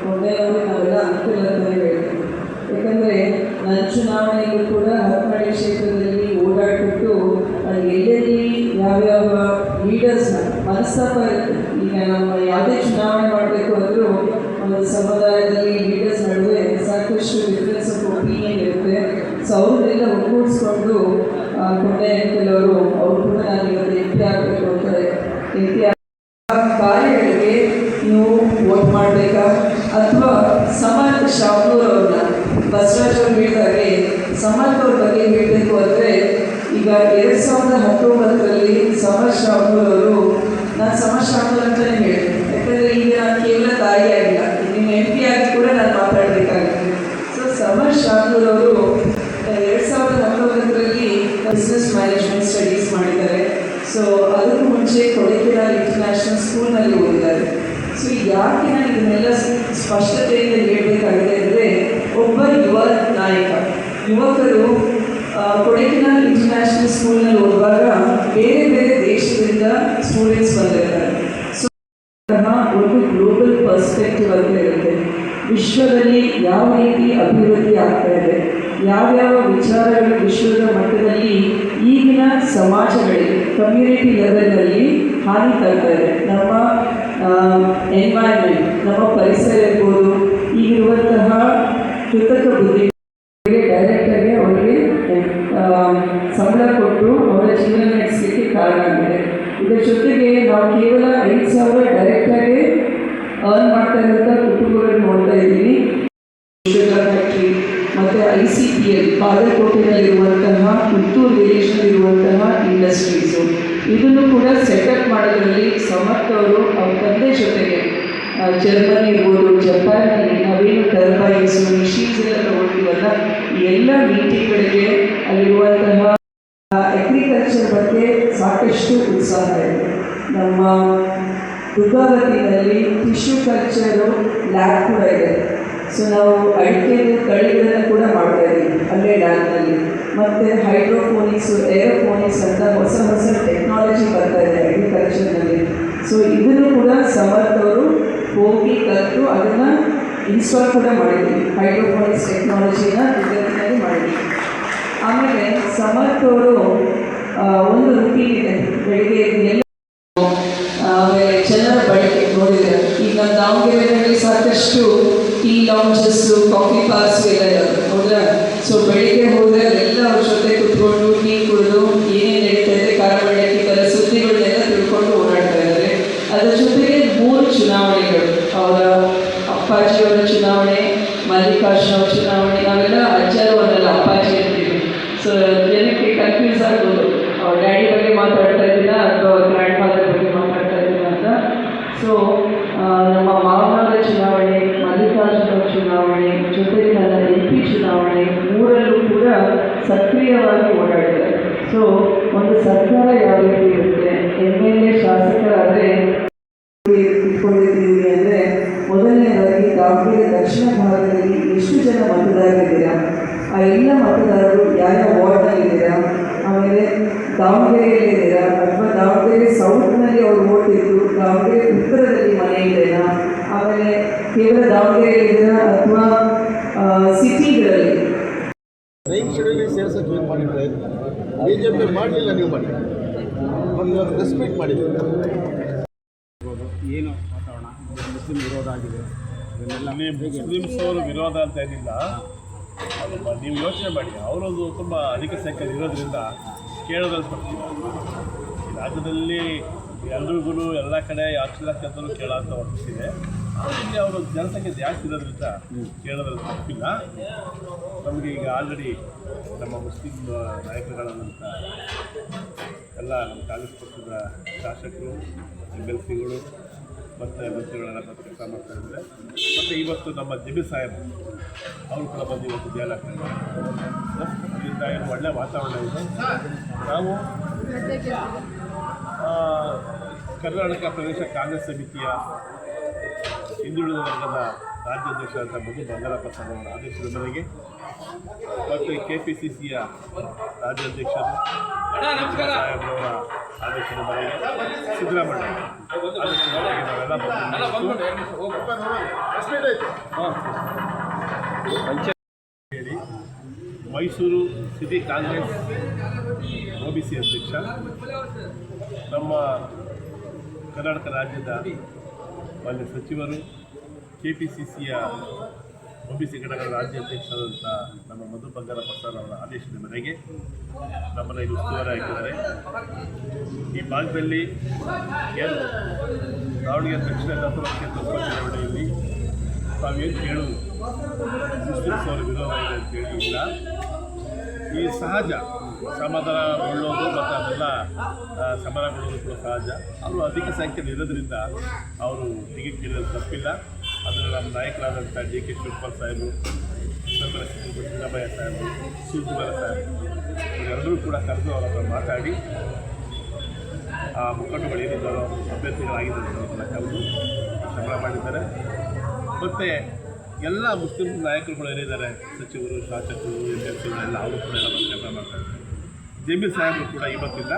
ಒಂದನೇದು ನಾವೆಲ್ಲ ಅನುಕೂಲ ಅಂತಲೇ ಹೇಳ್ತೀವಿ. ಯಾಕಂದರೆ ನನ್ನ ಚುನಾವಣೆಗೂ ಕೂಡ ಹರಪನಹಳ್ಳಿ ಕ್ಷೇತ್ರದಲ್ಲಿ ಓಡಾಡ್ಬಿಟ್ಟು ಎಲ್ಲೆಲ್ಲಿ ಯಾವ್ಯಾವ ಲೀಡರ್ಸ್ನ ಮನಸ್ತಾಪ ಇರುತ್ತೆ. ಈಗ ನಮ್ಮ ಯಾವುದೇ ಚುನಾವಣೆ ಮಾಡಬೇಕು ಅಂದರೂ ಒಂದು ಸಮುದಾಯದಲ್ಲಿ ಲೀಡರ್ಸ್ ನಡುವೆ ಸಾಕಷ್ಟು ಡಿಫ್ರೆನ್ಸ್ ಆಫ್ ಒಪಿನಿಯನ್ ಇರುತ್ತೆ. ಸೊ ಅವ್ರನ್ನೆಲ್ಲ ಒಗ್ಗೂಡಿಸ್ಕೊಂಡು ಕೊಂಡೆ ಕೆಲವರು ಅವರು ಕೂಡ ನಾನು ಇವತ್ತು ಎಂಪಿ ಆಗಬೇಕು ಅಂತಾರೆ. ಎಂಪಿ ಕಾರ್ಯಗಳಿಗೆ ನೀವು ವೋಟ್ ಮಾಡಬೇಕಾ ಅಥವಾ ಸಮರ್ಥ್ ಶಾಮನೂರ್ ಅವ್ರನ್ನ ಬಸವರಾಜ್ ಅವ್ರು ಹೇಳಿದಾಗೆ ಸಮರ್ಥ್ ಅವ್ರ ಬಗ್ಗೆ ಹೇಳಬೇಕು ಅಂದರೆ ಈಗ 2019ರಲ್ಲಿ ಸಮರ್ಥ್ ಶಾಮನೂರ್ ಅವರು ನಾನು ಸಮರ್ಥ್ ಶಾಮನೂರ್ ಅಂತಲೇ ಹೇಳ್ತೀನಿ. ಯಾಕಂದರೆ ಈಗ ನಾನು ಕೇವಲ ತಾಯಿ ಆಗಿಲ್ಲ, ನಿಮ್ಮ ಎಂ ಪಿ ಆಗಿ ಕೂಡ ನಾನು ಮಾತಾಡಬೇಕಾಗುತ್ತೆ. ಸೊ ಸಮರ್ಥ್ ಶಾಮನೂರ್ ಅವರು 2019ರಲ್ಲಿ ಬಿಸ್ನೆಸ್ ಮ್ಯಾನೇಜ್ಮೆಂಟ್ ಸ್ಟಡೀಸ್ ಮಾಡಿದ್ದಾರೆ. ಸೊ ಅದಕ್ಕೂ ಮುಂಚೆ ಕೊಡೈಕೆನಾಲ್ ಇಂಟರ್ನ್ಯಾಷನಲ್ ಸ್ಕೂಲ್ನಲ್ಲಿ ಓದಿದ್ದಾರೆ. ಸೊ ಯಾಕೆ ನಾನು ಇದನ್ನೆಲ್ಲ ಸ್ಪಷ್ಟತೆಯಿಂದ ಹೇಳಬೇಕಾಗಿದೆ ಅಂದರೆ ಒಬ್ಬ ಯುವ ನಾಯಕ, ಯುವಕರು ಕೊಡೈಕೆನಾಲ್ ಇಂಟರ್ನ್ಯಾಷನಲ್ ಸ್ಕೂಲ್ನಲ್ಲಿ ಓದುವಾಗ ಬೇರೆ ಬೇರೆ ದೇಶದಿಂದ ಸ್ಟೂಡೆಂಟ್ಸ್ ಬಂದಿರ್ತಾರೆ. ಸೊ ಒಂದು ಗ್ಲೋಬಲ್ ಪರ್ಸ್ಪೆಕ್ಟಿವ್ ಅಂತ ಇರುತ್ತೆ. ವಿಶ್ವದಲ್ಲಿ ಯಾವ ರೀತಿ ಅಭಿವೃದ್ಧಿ ಆಗ್ತಾ ಇದೆ, ಯಾವ್ಯಾವ ವಿಚಾರಗಳು ವಿಶ್ವದ ಮಟ್ಟದಲ್ಲಿ ಈಗಿನ ಸಮಾಜಗಳಿಗೆ ಕಮ್ಯುನಿಟಿ ಲೆವೆಲ್ನಲ್ಲಿ ಹಾನಿ ತರ್ತಾ ಇದೆ. ನಮ್ಮ ಎನ್ವೈರ್ಮೆಂಟ್, ನಮ್ಮ ಪರಿಸರ ಇರ್ಬೋದು, ಈಗಿರುವಂತಹ ಕೃತಕ ಬುದ್ಧಿ ಡೈರೆಕ್ಟಾಗಿ ಅವರಿಗೆ ಸಂಬಳ ಕೊಟ್ಟು ಅವರ ಜೀವನ ನಡೆಸಲಿಕ್ಕೆ ಕಾರಣ ಆಗಿದೆ. ಇದರ ಜೊತೆಗೆ ನಾವು ಕೇವಲ 5,000 ಡೈರೆಕ್ಟಾಗಿ ಅರ್ನ್ ಮಾಡ್ತಾ ಇರುವಂಥ ಕುಟುಂಬಗಳನ್ನು ನೋಡ್ತಾ ಇದ್ದೀವಿ. ಶುಗರ್ ಫ್ಯಾಕ್ಟ್ರಿ ಮತ್ತು ICPL ಬಾಗಲಕೋಟೆಯಲ್ಲಿರುವಂತಹ ಪುತ್ತೂರು ವಿಲೇಜ್ನಲ್ಲಿರುವಂತಹ ಇಂಡಸ್ಟ್ರೀಸು ಇದನ್ನು ಕೂಡ ಸೆಟಪ್ ಮಾಡೋದ್ರಲ್ಲಿ ಸಮರ್ಥ್ ಅವರು ಅವ್ರ ತಂದೆ ಜೊತೆಗೆ ಜರ್ಮನಿ ಇರ್ಬೋದು, ಜಪಾನ್ನಲ್ಲಿ ನಾವೇನು ಟರ್ಬೈನ್ಸು ಮಿಷಿನ್ಸ್ ಎಲ್ಲ ತಗೊಳ್ತೀವಲ್ಲ, ಈ ಎಲ್ಲ ಮೀಟಿಂಗ್ಗಳಿಗೆ ಅಲ್ಲಿರುವಂತಹ ಅಗ್ರಿಕಲ್ಚರ್ ಬಗ್ಗೆ ಸಾಕಷ್ಟು ಉತ್ಸಾಹ ಇದೆ. ನಮ್ಮ ದುರ್ಗಾವತಿನಲ್ಲಿ ಟಿಶ್ಯೂ ಕಲ್ಚರು ಲ್ಯಾಬ್ ಕೂಡ ಇದೆ. ಸೊ ನಾವು ಅಡಿಕೆ ತಳಿಗಳನ್ನು ಕೂಡ ಮಾಡ್ತಾ ಇದ್ದೀವಿ ಅಲ್ಲೇ ಲ್ಯಾಬ್ನಲ್ಲಿ. ಮತ್ತು ಹೈಡ್ರೋಫೋನಿಕ್ಸು, ಏರೋಫೋನಿಕ್ಸ್ ಅಂತ ಹೊಸ ಹೊಸ ಟೆಕ್ನಾಲಜಿ ಬರ್ತಾ ಇದೆ ಅಗ್ರಿಕಲ್ಚರ್ನಲ್ಲಿ. ಸೊ ಇದನ್ನು ಕೂಡ ಸಮರ್ಥ್ ಅವರು ಹೋಗಿ ಕಲಿತು ಅದನ್ನು ಇನ್ಸ್ಟಾಲ್ ಕೂಡ ಮಾಡಿದ್ದೀವಿ. ಹೈಡ್ರೋಫೋನಿಕ್ಸ್ ಟೆಕ್ನಾಲಜಿನ ವಿದ್ಯಾರ್ಥಿನಲ್ಲಿ ಮಾಡಿದ್ದೀವಿ. ಆಮೇಲೆ ಸಮರ್ಥ್ ಅವರು ಒಂದು ರೂಟೀನ್ ಇದೆ, ಬೆಳಿಗ್ಗೆ ಎಲ್ಲ ಆಮೇಲೆ ಜನರ ಬಳಕೆ ನೋಡಿದ್ದಾರೆ. ಈಗ ನಮ್ಮ ದಾವಣಗೆರೆಯಲ್ಲಿ ಸಾಕಷ್ಟು ಟೀ ಲಾಂಜಸ್ಸು, ಕಾಫಿ ಪಾರ್ಕ್ಸ್ ಎಲ್ಲ ಇರೋದು ಹೌದಾ. ಸೊ ಬೆಳಿಗ್ಗೆ ಹೋದರೆ ಎಲ್ಲ ಅವ್ರ ಜೊತೆ ಕುತ್ಕೊಂಡು ಟೀ ಕುಡಿದು ಏನೇನು ನಡೀತಾ ಇದೆ ಕಾರಮಂಡಕ್ಕಿ ಥರ ಸುದ್ದಿಗಳನ್ನೆಲ್ಲ ತಿಳ್ಕೊಂಡು ಓಡಾಡ್ತಾ ಇದ್ದಾರೆ. ಅದರ ಜೊತೆಗೆ 3 ಚುನಾವಣೆಗಳು, ಅವರ ಅಪ್ಪಾಜಿಯವರ ಚುನಾವಣೆ, ಮಲ್ಲಿಕಾರ್ಜುನ ಅವರ ಚುನಾವಣೆ. ನಾವೆಲ್ಲ ಅಜ್ಜರು ಅನ್ನಲ್ಲ ಅಪ್ಪಾಜಿ ಅಂತೀವಿ. ಸೊ ಜನಕ್ಕೆ ಕನ್ಫ್ಯೂಸ್ ಆಗ್ಬೋದು, ಅವ್ರ ಡ್ಯಾಡಿ ಬಗ್ಗೆ ಮಾತಾಡ್ತಾ ಇದ್ದೀನ ಅಥವಾ ಗ್ರ್ಯಾಂಡ್ ಫಾದರ್ ಬಗ್ಗೆ ಮಾತಾಡ್ತಾ ಇದ್ದೀನ ಅಂತ. ಸೊ ನಮ್ಮ ಮಾವನವರ ಚುನಾವಣೆ, ಮಲ್ಲಿಕಾರ್ಜುನ ಚುನಾವಣೆ, ಜೊತೆಗೆ ನನ್ನ MP ಚುನಾವಣೆ 3ರಲ್ಲೂ ಕೂಡ ಸಕ್ರಿಯವಾಗಿ ಓಡಾಡಿದ್ದಾರೆ. ಸೊ ಒಂದು ಸರ್ಕಾರ ಯಾವ ರೀತಿ ಇರುತ್ತೆ, MLA ಶಾಸಕರಾದರೆ ಇಟ್ಕೊಂಡಿದ್ದೀವಿ ಅಂದರೆ ಮೊದಲನೇದಾಗಿ ದಾವಣಗೆರೆ ದಕ್ಷಿಣ ಭಾಗದಲ್ಲಿ ಎಷ್ಟು ಜನ ಮತದಾರರಿದ್ದೀರಾ, ಆ ಎಲ್ಲ ಮತದಾರರು ಯಾವ ವಾರ್ಡ್ನಲ್ಲಿದ್ದೀರಾ, ಆಮೇಲೆ ದಾವಣಗೆರೆಯಲ್ಲಿದ್ದೀರಾ ಅಥವಾ ದಾವಣಗೆರೆ ಸೌತ್ನಲ್ಲಿ ಅವ್ರು ಓಟಿದ್ದು ದಾವಣಗೆರೆ ಉತ್ತರದಲ್ಲಿ ಮನೆ ಇದೆಯಾ, ಆಮೇಲೆ ಕೇವಲ ದಾವಣಗೆರೆಯಲ್ಲಿದ್ದೀರಾ ಅಥವಾ ಸಿಟಿಗಳಲ್ಲಿ ರೈನ್ ಶೆಡ್ಯೂಲ್ ಸೇರ್ಸೋಕ್ಕೆ ಏನು ಮಾಡಿದರೆ BJP ಮಾಡಲಿಲ್ಲ, ನೀವು ಮಾಡಿ ಒಂದು ರೆಸ್ಪೆಕ್ಟ್ ಮಾಡಿದ್ದೀವಿ. ಏನು ವಾತಾವರಣ ಮುಸ್ಲಿಂ ವಿರೋಧ ಆಗಿದೆ, ಇದನ್ನೆಲ್ಲ ಮುಸ್ಲಿಮ್ಸ್ ಅವರು ವಿರೋಧ ಅಂತ ಏನಿಲ್ಲ. ನೀವು ಯೋಚನೆ ಮಾಡಿ, ಅವರೊಂದು ತುಂಬ ಅಧಿಕ ಸಂಖ್ಯೆ ಇರೋದ್ರಿಂದ ಕೇಳೋದಲ್ಪಡ್ತೀವಿ. ರಾಜ್ಯದಲ್ಲಿ ಎಲ್ರಿಗೂ ಎಲ್ಲ ಕಡೆ ಯಾಕ್ಷಲಕ್ಕಂತಲೂ ಕೇಳೋಂಥ ವರ್ತಿಸಿದೆ. ಇಲ್ಲಿ ಅವರು ಜನಸಂಖ್ಯೆ ಜಾಸ್ತಿ ಇರೋದ್ರಿಂದ ಕೇಳೋದ್ರಲ್ಲಿ ತಪ್ಪಿಲ್ಲ. ನಮಗೆ ಈಗ ಆಲ್ರೆಡಿ ನಮ್ಮ ಮುಸ್ಲಿಂ ನಾಯಕರುಗಳಂತ ಎಲ್ಲ ನಮ್ಮ ಕಾಂಗ್ರೆಸ್ ಪಕ್ಷದ ಶಾಸಕರು, MLCಗಳು ಮತ್ತು ಮಂತ್ರಿಗಳೆಲ್ಲ ಕೆಲಸ ಮಾಡ್ತಾಯಿದ್ದಾರೆ. ಮತ್ತು ಇವತ್ತು ನಮ್ಮ ಜಮೀರ್ ಸಾಹೇಬ್ ಅವರು ಕೂಡ ಬಂದು ಇವತ್ತು ಧ್ಯಾನ ಆಗ್ತಾಯಿದ್ದಾರೆ. ಇದರಿಂದ ಏನು ಒಳ್ಳೆಯ ವಾತಾವರಣ ಇದೆ. ನಾವು ಕರ್ನಾಟಕ ಪ್ರದೇಶ ಕಾಂಗ್ರೆಸ್ ಸಮಿತಿಯ ಹಿಂದುಳಿದ ವರ್ಗದ ರಾಜ್ಯಾಧ್ಯಕ್ಷ ಅಂತ ಬಂದು ಬಂಗಾರಪ್ಪ ಸಾಹೇಬರ ಆದೇಶದ ಮೇರೆಗೆ ಮತ್ತು KPCCಯ ರಾಜ್ಯಾಧ್ಯಕ್ಷರು ಸಾಹೇಬ್ರವರ ಆದೇಶದ ಮೇರೆಗೆ ಸಿದ್ದರಾಮಯ್ಯ ಆದೇಶದ ಮೇರೆಗೆ ನಾವೆಲ್ಲ ಹೇಳಿ ಮೈಸೂರು ಸಿಟಿ ಕಾಂಗ್ರೆಸ್ OBC ಅಧ್ಯಕ್ಷ, ನಮ್ಮ ಕರ್ನಾಟಕ ರಾಜ್ಯದ ಮಾನ್ಯ ಸಚಿವರು, KPCCಯ OBC ಘಟಕದ ರಾಜ್ಯಾಧ್ಯಕ್ಷರಾದಂಥ ನಮ್ಮ ಮಧು ಬಂಗಾರಪ್ಪ ಸರ್ ಅವರ ಆದೇಶದ ಮೇರೆಗೆ ನಮ್ಮನ್ನು ಇಲ್ಲಿ ಉಸ್ತುವಾರಿ ಆಗಿದ್ದಾರೆ. ಈ ಭಾಗದಲ್ಲಿ ಏನು ದಾವಣಗೆರೆ ದಕ್ಷಿಣ ವಿಧಾನಸಭಾ ಕ್ಷೇತ್ರ ಉಪಚುನಾವಣೆಯಲ್ಲಿ ತಾವೇನು ಕೇಳೋದು ಮುಸ್ಲಿಮ್ಸ್ ಅವರ ವಿರೋಧ ಇದೆ ಅಂತೇಳಿ ಇಲ್ಲ. ಈ ಸಹಜ ಸಮಾಧಾನಗೊಳ್ಳೋದು ಮತ್ತು ಅದೆಲ್ಲ ಸಮಾಧಾನಗೊಳ್ಳೋದು ಕೂಡ ಸಹಜ. ಅವರು ಅಧಿಕ ಸಂಖ್ಯೆಯಲ್ಲಿ ಇರೋದ್ರಿಂದ ಅವರು ಟಿಕೆಟ್ ಕೇಳೋದು ತಪ್ಪಿಲ್ಲ. ಅದನ್ನು ನಮ್ಮ ನಾಯಕರಾದಂಥ DK ಶಿವಕುಮಾರ್ ಸಾಹೇಬರು, ಸಿದ್ದರಾಮಯ್ಯ ಸಾಹೇಬರು, ಶಿವಕುಮಾರ ಸಾಹೇಬರು ಇವರೆಲ್ಲರೂ ಕೂಡ ಕರೆದು ಅವರ ಹತ್ರ ಮಾತಾಡಿ ಆ ಮುಖಂಡಗಳು ಏನಿದ್ದಾರೋ ಅಭ್ಯರ್ಥಿಗಳಾಗಿದ್ದಾರೆ ಅವರನ್ನ ಕರೆದು ಸಂಗ್ರಹ ಮಾಡಿದ್ದಾರೆ. ಮತ್ತು ಎಲ್ಲ ಮುಸ್ಲಿಂ ನಾಯಕರುಗಳು ಏನಿದ್ದಾರೆ, ಸಚಿವರು, ಶಾಸಕರು, MLCಗಳೆಲ್ಲ ಅವರು ಕೂಡ ಎಲ್ಲ ಸಂಗ್ರಹ ಮಾಡ್ತಾ ಇದ್ದಾರೆ. ಜಮೀರ್ ಸಾಹೇಬರು ಕೂಡ ಇವತ್ತಿಂದ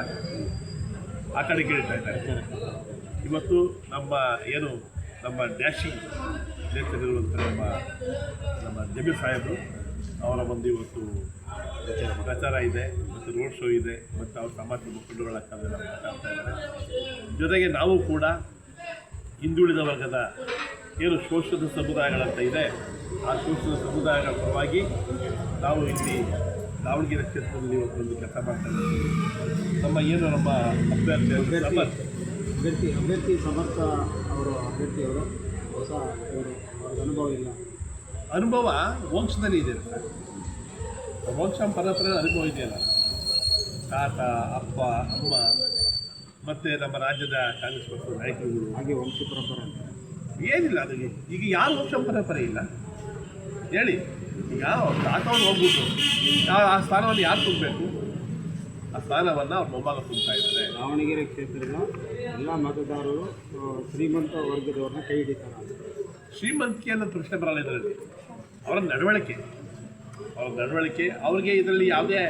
ಆ ಕಡೆ ಕೇಳ್ತಾ ಇದ್ದಾರೆ. ಇವತ್ತು ನಮ್ಮ ಡ್ಯಾಶಿಂಗ್ ನೇತೃತ್ವದಲ್ಲಿರುವಂಥ ನಮ್ಮ ಜಮೀರ್ ಸಾಹೇಬರು ಅವರ ಒಂದು ಇವತ್ತು ಪ್ರಚಾರ ಇದೆ ಮತ್ತು ರೋಡ್ ಶೋ ಇದೆ ಮತ್ತು ಅವ್ರ ಸಮಾಜದ ಮುಖಂಡರುಗಳ ಕರೆದು ಮಾತಾಡ್ತಾ ಇದ್ದಾರೆ. ಜೊತೆಗೆ ನಾವು ಕೂಡ ಹಿಂದುಳಿದ ವರ್ಗದ ಏನು ಶೋಷಿತ ಸಮುದಾಯಗಳಂತ ಇದೆ, ಆ ಶೋಷಿತ ಸಮುದಾಯಗಳ ಪರವಾಗಿ ನಾವು ಇಲ್ಲಿ ದಾವಣಗೆರೆ ಕ್ಷೇತ್ರದಲ್ಲಿ ಇವತ್ತೊಂದು ಕೆಲಸ ಮಾಡ್ತಾ ಇದ್ದೀವಿ. ನಮ್ಮ ಅಭ್ಯರ್ಥಿ ಸಮರ್ಥ ಅವರು ಅಭ್ಯರ್ಥಿಯವರು ಹೊಸ ಅವ್ರಿಗೆ ಅನುಭವ ಇಲ್ಲ. ಅನುಭವ ವಂಶದಲ್ಲಿ ಇದೆ ಸರ್. ವಂಶ ಪರಂಪರೆ ಅನುಭವ ಇದೆಯಲ್ಲ, ತಾತ, ಅಪ್ಪ, ಅಮ್ಮ ಮತ್ತು ನಮ್ಮ ರಾಜ್ಯದ ಕಾಂಗ್ರೆಸ್ ಪಕ್ಷದ ನಾಯಕರುಗಳು, ಹಾಗೆ ವಂಶ ಪರಂಪರೆ ಅಂತ ಏನಿಲ್ಲ. ಅದಕ್ಕೆ ಈಗ ಯಾರು ವಂಶ ಪರಂಪರೆ ಇಲ್ಲ ಹೇಳಿ. ಈಗ ತಾತವ್ರು ಹೋಗ್ಬಿಟ್ಟು ಆ ಸ್ಥಾನವನ್ನು ಯಾರು ತುಂಬಬೇಕು? ಆ ಸ್ಥಾನವನ್ನು ಅವ್ರ ಮೊಮ್ಮಗ ತುಂಬ್ತಾ ಇದ್ದಾರೆ. ದಾವಣಗೆರೆ ಕ್ಷೇತ್ರದ ಎಲ್ಲ ಮತದಾರರು ಶ್ರೀಮಂತ ವರ್ಗದವ್ರನ್ನ ಕೈ ಹಿಡಿತಾರೆ. ಶ್ರೀಮಂತಿಕೆ ಅನ್ನೋದು ಪ್ರಶ್ನೆ ಬರಲ್ಲ ಇದರಲ್ಲಿ. ಅವರ ನಡವಳಿಕೆ ಅವ್ರಿಗೆ ಇದರಲ್ಲಿ ಯಾವುದೇ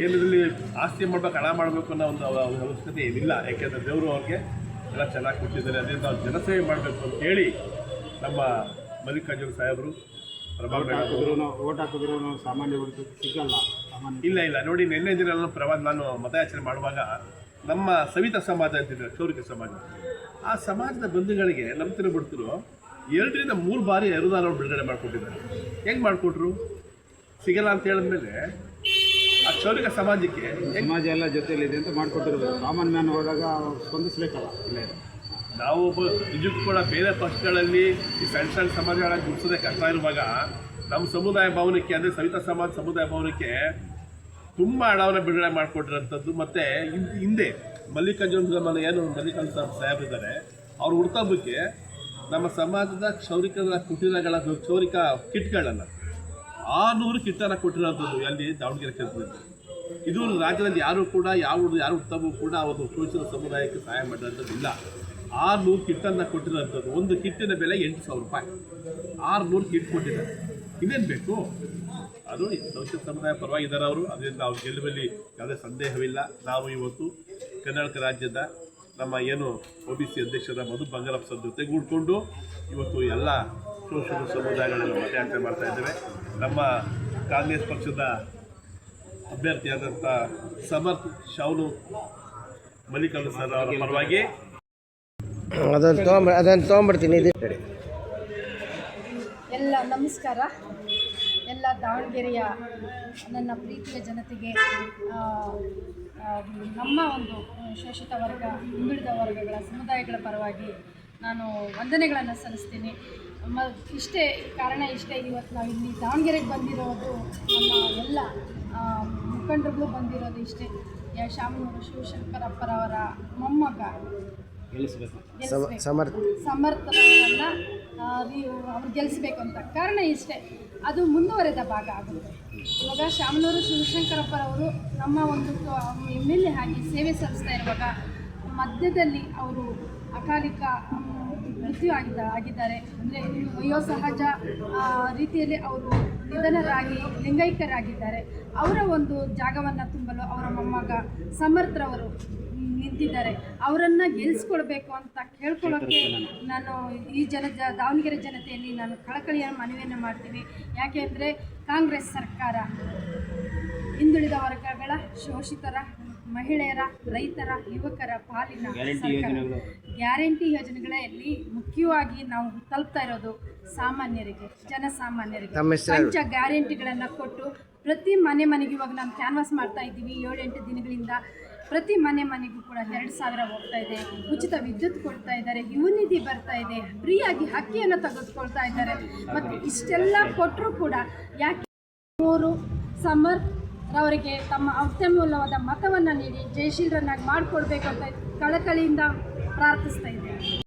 ಏನರಲ್ಲಿ ಆಸ್ತಿ ಮಾಡಬೇಕು, ಹಣ ಮಾಡಬೇಕು ಅನ್ನೋ ಒಂದು ಅವಶ್ಯಕತೆ ಏನಿಲ್ಲ. ಯಾಕೆಂದರೆ ದೇವರು ಅವ್ರಿಗೆ ಎಲ್ಲ ಚೆನ್ನಾಗಿ ಕೊಟ್ಟಿದ್ದಾರೆ. ಅದರಿಂದ ಅವ್ರು ಜನಸೇವೆ ಮಾಡಬೇಕು ಅಂತ ಹೇಳಿ ನಮ್ಮ ಮಲ್ಲಿಕಾರ್ಜುನ ಸಾಹೇಬರು ಓಟ್ ಹಾಕಿದ್ರು ಸಾಮಾನ್ಯ ವರ್ಗ ಸಿಗಲ್ಲ. ಇಲ್ಲ ನೋಡಿ, ನಿನ್ನೆ ದಿನ ನಾನು ಮತಯಾಚನೆ ಮಾಡುವಾಗ ನಮ್ಮ ಸವಿತಾ ಸಮಾಜ ಅಂತಿದ್ದಾರೆ, ಕ್ಷೌರಿಕ ಸಮಾಜ, ಆ ಸಮಾಜದ ಬಂಧುಗಳಿಗೆ ನಮ್ಮ ಬಿಡ್ತಿರು 2 ರಿಂದ 3 ಬಾರಿ ಅನುದಾನವನ್ನು ಬಿಡುಗಡೆ ಮಾಡಿಕೊಟ್ಟಿದ್ದಾರೆ. ಹೆಂಗೆ ಮಾಡಿಕೊಟ್ರು? ಸಿಗಲ್ಲ ಅಂತ ಹೇಳಿದ್ಮೇಲೆ ಆ ಕ್ಷೌರಿಕ ಸಮಾಜಕ್ಕೆ ಸಮಾಜ ಎಲ್ಲ ಜೊತೆಯಲ್ಲಿದೆ ಅಂತ ಮಾಡಿಕೊಟ್ಟಿರ್ಬೇಕು. ಕಾಮನ್ ಮ್ಯಾನ್ ಹೋದಾಗ ಸ್ಪಂದಿಸಬೇಕಲ್ಲ. ಇಲ್ಲ, ನಾವು ನಿಜಕ್ಕೂ ಕೂಡ ಬೇರೆ ಪಕ್ಷಗಳಲ್ಲಿ ಈ ಸಣ್ಣ ಸಮಾಜಗಳಾಗಿ ಗುರುಸೋದೇ ಕಷ್ಟ ಇರುವಾಗ ನಮ್ಮ ಸಮುದಾಯ ಭವನಕ್ಕೆ, ಅಂದರೆ ಸವಿತಾ ಸಮಾಜ ಸಮುದಾಯ ಭವನಕ್ಕೆ ತುಂಬ ಹಣವನ್ನು ಬಿಡುಗಡೆ ಮಾಡಿಕೊಟ್ಟಿರೋಂಥದ್ದು. ಮತ್ತು ಹಿಂದೆ ಮಲ್ಲಿಕಾರ್ಜುನ ಮಲ್ಲಿಕಾರ್ಜುನ ಸಾಹೇಬರಿದ್ದಾರೆ, ಅವ್ರ ಹುಡ್ತಬ್ಬಕ್ಕೆ ನಮ್ಮ ಸಮಾಜದ ಕ್ಷೌರಿಕರ ಕುಟೀರಗಳ ಕ್ಷೌರಿಕ ಕಿಟ್ಗಳನ್ನು 600 ಕಿಟ್ಟನ್ನು ಕೊಟ್ಟಿರೋಂಥದ್ದು ಅಲ್ಲಿ ದಾವಣಗೆರೆ ಕ್ಷೇತ್ರದಲ್ಲಿ. ಇದು ರಾಜ್ಯದಲ್ಲಿ ಯಾರು ಕೂಡ ಯಾರು ಹುಡ್ತಬ್ಬು ಕೂಡ ಒಂದು ಶೋಷಿತ ಸಮುದಾಯಕ್ಕೆ ಸಹಾಯ ಮಾಡಿರೋಂಥದ್ದು ಇಲ್ಲ. 600 ಕಿಟ್ಟನ್ನು ಕೊಟ್ಟಿರೋಂಥದ್ದು. ಒಂದು ಕಿಟ್ಟಿನ ಬೆಲೆ 8,000 ರೂಪಾಯಿ. 600 ಕಿಟ್ ಕೊಟ್ಟಿದ್ದಾರೆ. ಇನ್ನೇನು ಬೇಕು? ಅದು ಶೋಷಿತ ಸಮುದಾಯ ಪರವಾಗಿದ್ದಾರೆ ಅವರು. ಅದರಿಂದ ಅವ್ರ ಗೆಲುವಲ್ಲಿ ಯಾವುದೇ ಸಂದೇಹವಿಲ್ಲ. ನಾವು ಇವತ್ತು ಕರ್ನಾಟಕ ರಾಜ್ಯದ ನಮ್ಮ OBC ಅಧ್ಯಕ್ಷರ ಮಧು ಬಂಗಾರಪ್ಪ ಸರ್ ಜೊತೆಗೂಡಿಕೊಂಡು ಇವತ್ತು ಎಲ್ಲ ಶೋಷಿತ ಸಮುದಾಯಗಳನ್ನು ಮತಯಾಚನೆ ಮಾಡ್ತಾ ಇದ್ದೇವೆ. ನಮ್ಮ ಕಾಂಗ್ರೆಸ್ ಪಕ್ಷದ ಅಭ್ಯರ್ಥಿಯಾದಂಥ ಸಮರ್ಥ ಶಾವ್ನು ಮಲ್ಲಿಕಾರ್ಜುನ ಸರ್ ಅವರ ಪರವಾಗಿ ಅದನ್ನು ತೊಗೊಂಡ್ಬಿಡ್ತೀನಿ. ಎಲ್ಲ ನಮಸ್ಕಾರ. ಎಲ್ಲ ದಾವಣಗೆರೆಯ ನನ್ನ ಪ್ರೀತಿಯ ಜನತೆಗೆ ನಮ್ಮ ಒಂದು ಶೋಷಿತ ವರ್ಗ, ಹಿಂದುಳಿದ ವರ್ಗಗಳ ಸಮುದಾಯಗಳ ಪರವಾಗಿ ನಾನು ವಂದನೆಗಳನ್ನು ಸಲ್ಲಿಸ್ತೀನಿ. ಇಷ್ಟೇ ಕಾರಣ, ಇವತ್ತು ನಾವು ಇಲ್ಲಿ ದಾವಣಗೆರೆಗೆ ಬಂದಿರೋದು, ನಮ್ಮ ಎಲ್ಲ ಮುಖಂಡರುಗಳು ಬಂದಿರೋದು ಇಷ್ಟೇ. ಶಾಮನೂರು ಶಿವಶಂಕರಪ್ಪರವರ ಮೊಮ್ಮಗ ಸಮರ್ಥರನ್ನು ಅವ್ರು ಗೆಲ್ಲಿಸಬೇಕು ಅಂತ ಕಾರಣ ಇಷ್ಟೇ. ಅದು ಮುಂದುವರೆದ ಭಾಗ ಆಗುತ್ತೆ. ಇವಾಗ ಶಾಮನೂರು ಶಿವಶಂಕರಪ್ಪರವರು ನಮ್ಮ ಒಂದು MLA ಆಗಿ ಸೇವೆ ಸಲ್ಲಿಸ್ತಾ ಇರುವಾಗ ಮಧ್ಯದಲ್ಲಿ ಅವರು ಅಕಾಲಿಕ ಮೃತ್ಯು ಆಗಿದ್ದಾರೆ. ಅಂದರೆ ವಯೋಸಹಜ ರೀತಿಯಲ್ಲಿ ಅವರು ನಿಧನರಾಗಿ ಲಿಂಗೈಕ್ಯರಾಗಿದ್ದಾರೆ. ಅವರ ಒಂದು ಜಾಗವನ್ನು ತುಂಬಲು ಅವರ ಮೊಮ್ಮಗ ಸಮರ್ಥರವರು ನಿಂತಿದ್ದಾರೆ. ಅವರನ್ನು ಗೆಲ್ಲಿಸ್ಕೊಳ್ಬೇಕು ಅಂತ ಕೇಳ್ಕೊಳ್ಳೋಕ್ಕೆ ನಾನು ಈ ದಾವಣಗೆರೆ ಜನತೆಯಲ್ಲಿ ನಾನು ಕಳಕಳಿಯ ಮನವಿಯನ್ನು ಮಾಡ್ತೀನಿ. ಯಾಕೆಂದರೆ ಕಾಂಗ್ರೆಸ್ ಸರ್ಕಾರ ಹಿಂದುಳಿದ ವರ್ಗಗಳ, ಶೋಷಿತರ, ಮಹಿಳೆಯರ, ರೈತರ, ಯುವಕರ ಪಾಲಿನ ಗ್ಯಾರಂಟಿ ಯೋಜನೆಗಳಲ್ಲಿ ಮುಖ್ಯವಾಗಿ ನಾವು ತಲುಪ್ತಾ ಇರೋದು ಸಾಮಾನ್ಯರಿಗೆ, ಜನಸಾಮಾನ್ಯರಿಗೆ. ಪಂಚ ಗ್ಯಾರಂಟಿಗಳನ್ನು ಕೊಟ್ಟು ಪ್ರತಿ ಮನೆಗೂ ಇವಾಗ ನಾವು ಕ್ಯಾನ್ವಾಸ್ ಮಾಡ್ತಾ ಇದ್ದೀವಿ 7-8 ದಿನಗಳಿಂದ. ಪ್ರತಿ ಮನೆಗೂ ಕೂಡ 2,000 ಹೋಗ್ತಾ ಇದೆ. ಉಚಿತ ವಿದ್ಯುತ್ ಕೊಡ್ತಾ ಇದ್ದಾರೆ, ಯುವನಿಧಿ ಬರ್ತಾ ಇದೆ, ಫ್ರೀಯಾಗಿ ಅಕ್ಕಿಯನ್ನು ತೆಗೆದುಕೊಳ್ತಾ ಇದ್ದಾರೆ. ಮತ್ತು ಇಷ್ಟೆಲ್ಲ ಕೊಟ್ಟರೂ ಕೂಡ ಯಾಕೆ ಸಮರ್ ಅವರಿಗೆ ತಮ್ಮ ಅತ್ಯಮೂಲ್ಯವಾದ ಮತವನ್ನು ನೀಡಿ ಜಯಶೀಲರನ್ನಾಗಿ ಮಾಡಿಕೊಡ್ಬೇಕು ಅಂತ ಕಳಕಳಿಯಿಂದ ಪ್ರಾರ್ಥಿಸ್ತಾ ಇದ್ದೇನೆ.